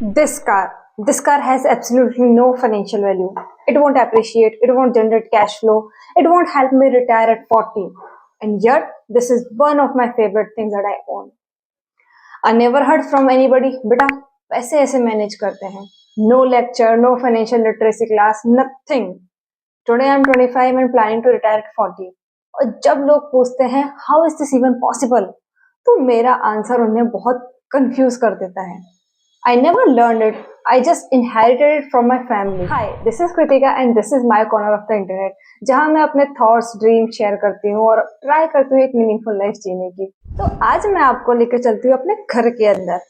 This car, this car has absolutely no financial value. It won't appreciate, it won't generate cash flow, it won't help me retire at 40. And yet, this is one of my favorite things that I own. I never heard from anybody, बेटा पैसे ऐसे manage करते हैं. No lecture, no financial literacy class, nothing. Today I'm 25 and planning to retire at 40. और जब लोग पूछते हैं how is this even possible, तो मेरा आंसर उन्हें बहुत कंफ्यूज कर देता है. I never learned it. I just inherited it from my family. Hi, this is Kritika and this is my corner of the internet, जहाँ मैं अपने थॉट्स, ड्रीम शेयर करती हूँ और ट्राई करती हूँ एक मीनिंगफुल लाइफ जीने की. तो आज मैं आपको लेकर चलती हूँ अपने घर के अंदर,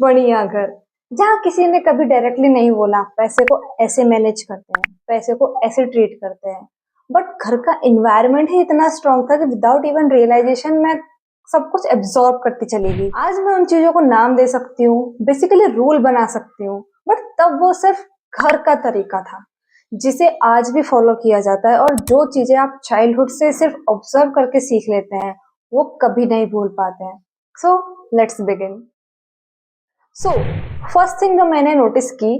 बढ़िया घर, जहाँ किसी ने कभी डायरेक्टली नहीं बोला पैसे को ऐसे मैनेज करते हैं, पैसे को ऐसे ट्रीट करते हैं, बट घर का इन्वायरमेंट ही इतना स्ट्रांग था कि विदाउट इवन रियलाइजेशन मैं सब कुछ एब्जॉर्ब करती चली गई. आज मैं उन चीजों को नाम दे सकती हूँ, बेसिकली रूल बना सकती हूँ, बट तब वो सिर्फ घर का तरीका था जिसे आज भी फॉलो किया जाता है. और जो चीजें आप चाइल्डहुड से सिर्फ ऑब्जर्व करके सीख लेते हैं वो कभी नहीं भूल पाते हैं. So let's begin. So first thing जो मैंने नोटिस की,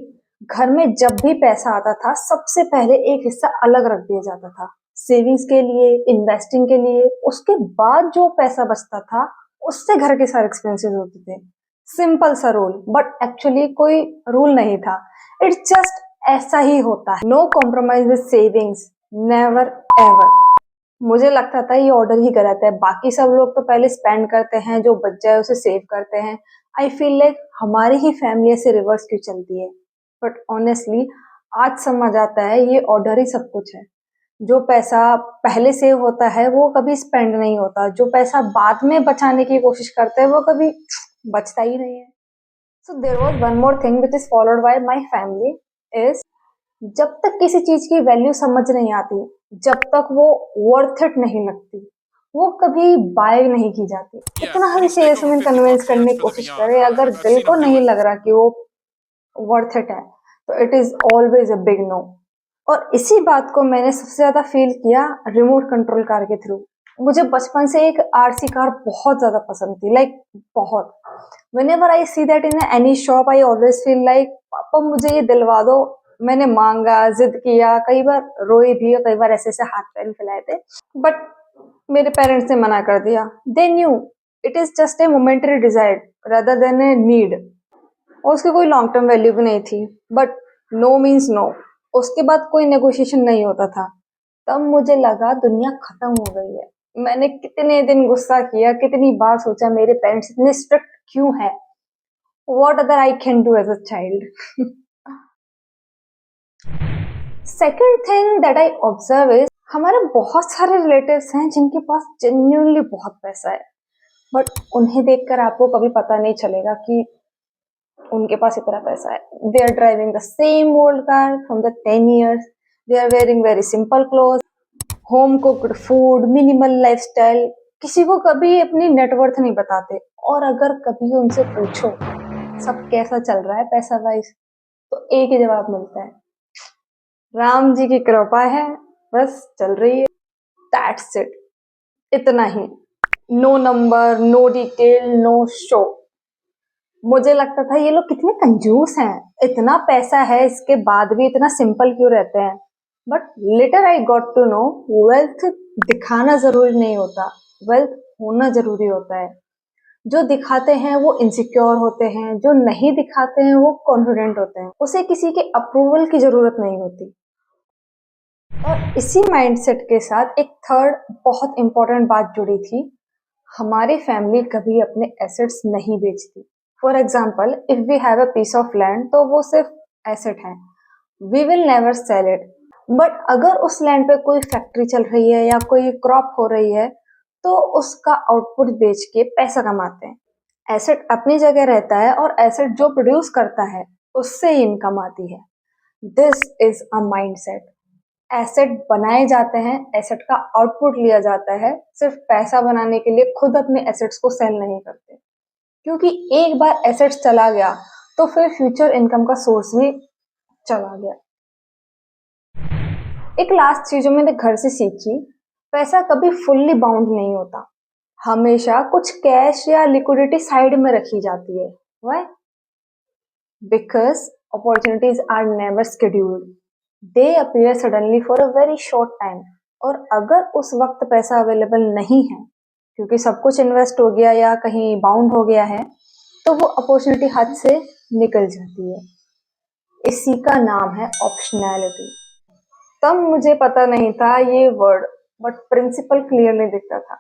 घर में जब भी पैसा आता था सबसे पहले एक हिस्सा अलग रख दिया जाता था सेविंग्स के लिए, इन्वेस्टिंग के लिए. उसके बाद जो पैसा बचता था उससे घर के सारे एक्सपेंसेस होते थे. सिंपल सा रूल, बट एक्चुअली कोई रूल नहीं था. इट्स जस्ट ऐसा ही होता है. No compromise with savings, never ever. मुझे लगता था ये ऑर्डर ही गलत है. बाकी सब लोग तो पहले स्पेंड करते हैं, जो बच जाए उसे सेव करते हैं. आई फील लाइक हमारी ही फैमिली से रिवर्स क्यों चलती है. बट ऑनेस्टली आज समझ आता है ये ऑर्डर ही सब कुछ है. जो पैसा पहले सेव होता है वो कभी स्पेंड नहीं होता. जो पैसा बाद में बचाने की कोशिश करते हैं वो कभी बचता ही नहीं है. So there was one more thing which is followed by my family is, जब तक किसी चीज की वैल्यू समझ नहीं आती, जब तक वो वर्थ इट नहीं लगती, वो कभी बाय नहीं की जाती. इतना हम सेल्समैन कन्विंस करने की कोशिश करें, अगर दिल को नहीं लग रहा कि वो वर्थ इट है तो it is always a big no. और इसी बात को मैंने सबसे ज्यादा फील किया रिमोट कंट्रोल कार के थ्रू. मुझे बचपन से एक आरसी कार बहुत ज्यादा पसंद थी, लाइक बहुत. Whenever I see that in any shop I always feel like पापा मुझे ये दिलवा दो. मैंने मांगा, जिद किया, कई बार रोई भी और कई बार ऐसे ऐसे हाथ पैर फैलाए थे, बट मेरे पेरेंट्स ने मना कर दिया. They knew it is just a momentary desire rather than a need. और उसकी कोई लॉन्ग टर्म वैल्यू भी नहीं थी. But no means no. उसके बाद कोई नेगोशिएशन नहीं होता था. तब मुझे लगा दुनिया खत्म हो गई है. मैंने कितने दिन गुस्सा किया, कितनी बार सोचा मेरे पेरेंट्स इतने स्ट्रिक्ट क्यों है. What other I can do as a child. Second thing that I observe is, हमारे बहुत सारे रिलेटिव्स हैं जिनके पास जेन्युइनली बहुत पैसा है, बट उन्हें देखकर आपको कभी पता नहीं चलेगा कि उनके पास इतना पैसा है. They are driving the same old car from the 10 years. They are wearing very simple cloth, home cooked food, minimal lifestyle. किसी को कभी अपनी नेटवर्थ नहीं बताते. और अगर कभी उनसे पूछो सब कैसा चल रहा है पैसा वाइज, तो एक ही जवाब मिलता है, राम जी की कृपा है, बस चल रही है. That's it. इतना ही. No number, no detail, no show. मुझे लगता था ये लोग कितने कंजूस हैं, इतना पैसा है इसके बाद भी इतना सिंपल क्यों रहते हैं. But later I got to know wealth दिखाना जरूरी नहीं होता, वेल्थ होना जरूरी होता है. जो दिखाते हैं वो इनसिक्योर होते हैं, जो नहीं दिखाते हैं वो कॉन्फिडेंट होते हैं. उसे किसी के अप्रूवल की जरूरत नहीं होती. और इसी माइंडसेट के साथ एक थर्ड बहुत इंपॉर्टेंट बात जुड़ी थी. हमारी फैमिली कभी अपने एसेट्स नहीं बेचती. For example, if we have a piece of land तो वो सिर्फ एसेट है, we will never sell it. But अगर उस लैंड पे कोई फैक्ट्री चल रही है या कोई क्रॉप हो रही है तो उसका आउटपुट बेच के पैसा कमाते हैं. एसेट अपनी जगह रहता है और एसेट जो प्रोड्यूस करता है उससे इनकम आती है. This is a mindset. Asset बनाए जाते हैं, एसेट का आउटपुट लिया जाता है. सिर्फ पैसा बनाने के लिए खुद अपने एसेट्स को सेल नहीं करते, क्योंकि एक बार एसेट्स चला गया तो फिर फ्यूचर इनकम का सोर्स भी चला गया. एक लास्ट चीज जो मैंने घर से सीखी, पैसा कभी फुल्ली बाउंड नहीं होता. हमेशा कुछ कैश या लिक्विडिटी साइड में रखी जाती है. Why? because opportunities are never scheduled. They appear suddenly for a very short time. और अगर उस वक्त पैसा अवेलेबल नहीं है क्योंकि सब कुछ इन्वेस्ट हो गया या कहीं बाउंड हो गया है, तो वो अपॉर्चुनिटी हाथ से निकल जाती है। इसी का नाम है ऑप्शनैलिटी। तब मुझे पता नहीं था ये वर्ड, बट प्रिंसिपल क्लियरली दिखता था।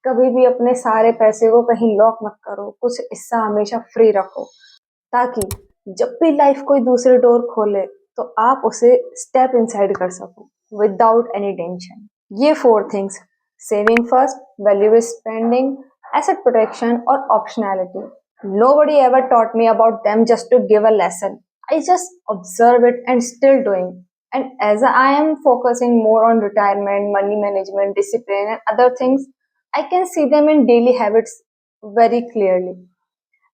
कभी भी अपने सारे पैसे को कहीं लॉक मत करो, कुछ हिस्सा हमेशा फ्री रखो, ताकि जब भी लाइफ कोई दूसरी डोर खोले तो आप उसे स्टेप इनसाइड कर सको विदाउट एनी टेंशन। ये 4 things, saving first, valuable spending, asset protection और optionality, nobody ever taught me about them just to give a lesson. I just observe it and still doing. And as I am focusing more on retirement, money management, discipline and other things, I can see them in daily habits very clearly.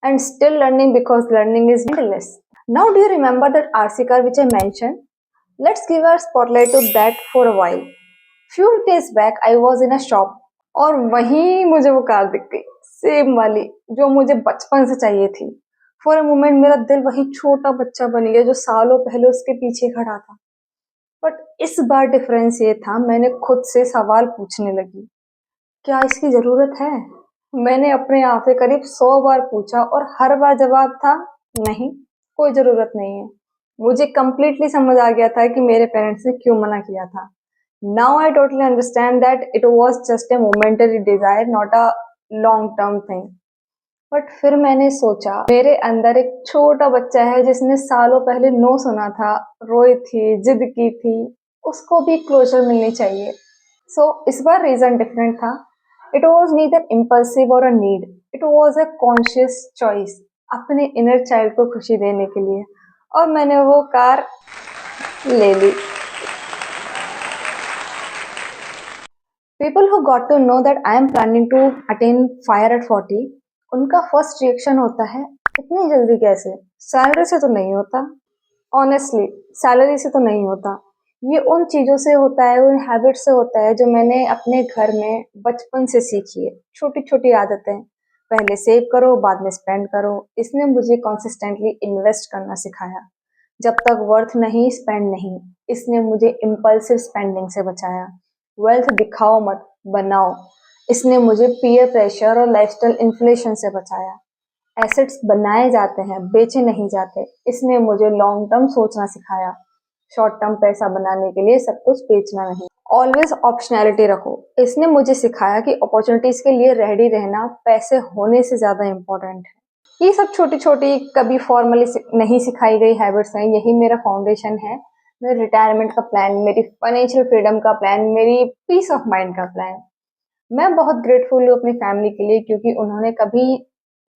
And still learning because learning is endless. Now do you remember that RC car which I mentioned? Let's give a spotlight to that for a while. Few days back I was in a shop और वहीं मुझे वो car दिख गई, same वाली जो मुझे बचपन से चाहिए थी। फॉर अ मोमेंट मेरा दिल वही छोटा बच्चा बन गया जो सालों पहले उसके पीछे खड़ा था। बट इस बार डिफरेंस ये था, मैंने खुद से सवाल पूछने लगी, क्या इसकी जरूरत है? मैंने अपने आप से करीब 100 बार पूछा और हर बार जवाब था नहीं, कोई जरूरत नहीं है। मुझे कंप्लीटली समझ आ गया था कि मेरे पेरेंट्स ने क्यों मना किया था। Now I totally understand that it was just a momentary desire, not a long term thing. But फिर मैंने सोचा, मेरे अंदर एक छोटा बच्चा है जिसने सालों पहले नो सुना था, रोई थी, जिद की थी, उसको भी क्लोजर मिलनी चाहिए। सो इस बार रीजन डिफरेंट था। इट वॉज नीदर इम्पल्सिव और a need, it was a conscious choice अपने इनर चाइल्ड को खुशी देने के लिए, और मैंने वो कार ले ली। People who got to know that I am planning to attain fire at 40, उनका फर्स्ट रिएक्शन होता है, इतनी जल्दी कैसे? सैलरी से तो नहीं होता। ऑनेस्टली सैलरी से तो नहीं होता। ये उन चीज़ों से होता है, उन हैबिट से होता है जो मैंने अपने घर में बचपन से सीखी है। छोटी छोटी आदतें, पहले सेव करो बाद में स्पेंड करो, इसने मुझे कंसिस्टेंटली इन्वेस्ट करना सिखाया। जब तक वर्थ नहीं स्पेंड नहीं, इसने मुझे इम्पल्सिव स्पेंडिंग से बचाया। वेल्थ दिखाओ मत बनाओ, इसने मुझे पीयर प्रेशर और लाइफस्टाइल इन्फ्लेशन से बचाया। एसेट्स बनाए जाते हैं, बेचे नहीं जाते, इसने मुझे लॉन्ग टर्म सोचना सिखाया। शॉर्ट टर्म पैसा बनाने के लिए सब कुछ बेचना नहीं। ऑलवेज ऑप्शनैलिटी रखो, इसने मुझे सिखाया कि अपॉर्चुनिटीज के लिए रेडी रहना पैसे होने से ज्यादा इम्पोर्टेंट है। ये सब छोटी छोटी कभी फॉर्मली नहीं सिखाई गई हैबिट्स हैं, यही मेरा फाउंडेशन है। मेरे रिटायरमेंट का प्लान, मेरी फाइनेंशियल फ्रीडम का प्लान, मेरी पीस ऑफ माइंड का प्लान। मैं बहुत ग्रेटफुल हूँ अपनी फैमिली के लिए, क्योंकि उन्होंने कभी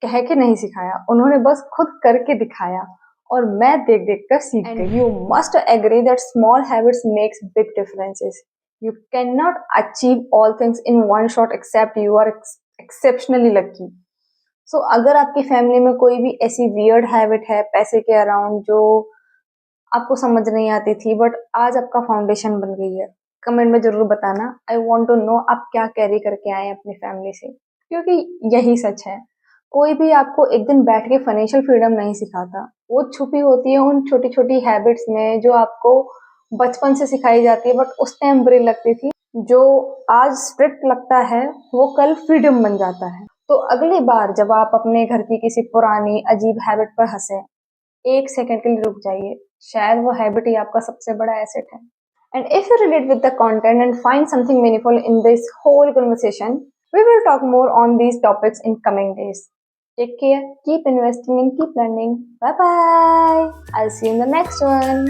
कह के नहीं सिखाया, उन्होंने बस खुद करके दिखाया और मैं देख देख कर सीख गई। You must agree that small habits makes big differences. You can not achieve all things in one shot except you are exceptionally lucky. So अगर आपकी फैमिली में कोई भी ऐसी वियर्ड हैबिट है पैसे के अराउंड जो आपको समझ नहीं आती थी बट आज आपका फाउंडेशन बन गई है, कमेंट में जरूर बताना। आई वॉन्ट टू नो आप क्या कैरी करके आए अपनी फैमिली से, क्योंकि यही सच है। कोई भी आपको एक दिन बैठ के फाइनेंशियल फ्रीडम नहीं सिखाता, वो छुपी होती है उन छोटी छोटी हैबिट्स में जो आपको बचपन से सिखाई जाती है बट उस टाइम बुरी लगती थी। जो आज स्ट्रिक्ट लगता है वो कल फ्रीडम बन जाता है। तो अगली बार जब आप अपने घर की किसी पुरानी अजीब हैबिट पर हंसे, एक सेकंड के लिए रुक जाइए, शायद वो हैबिट ही आपका सबसे बड़ा एसेट है। And if you relate with the content and find something meaningful in this whole conversation, we will talk more on these topics in coming days. Take care, keep investing and keep learning. Bye bye. I'll see you in the next one.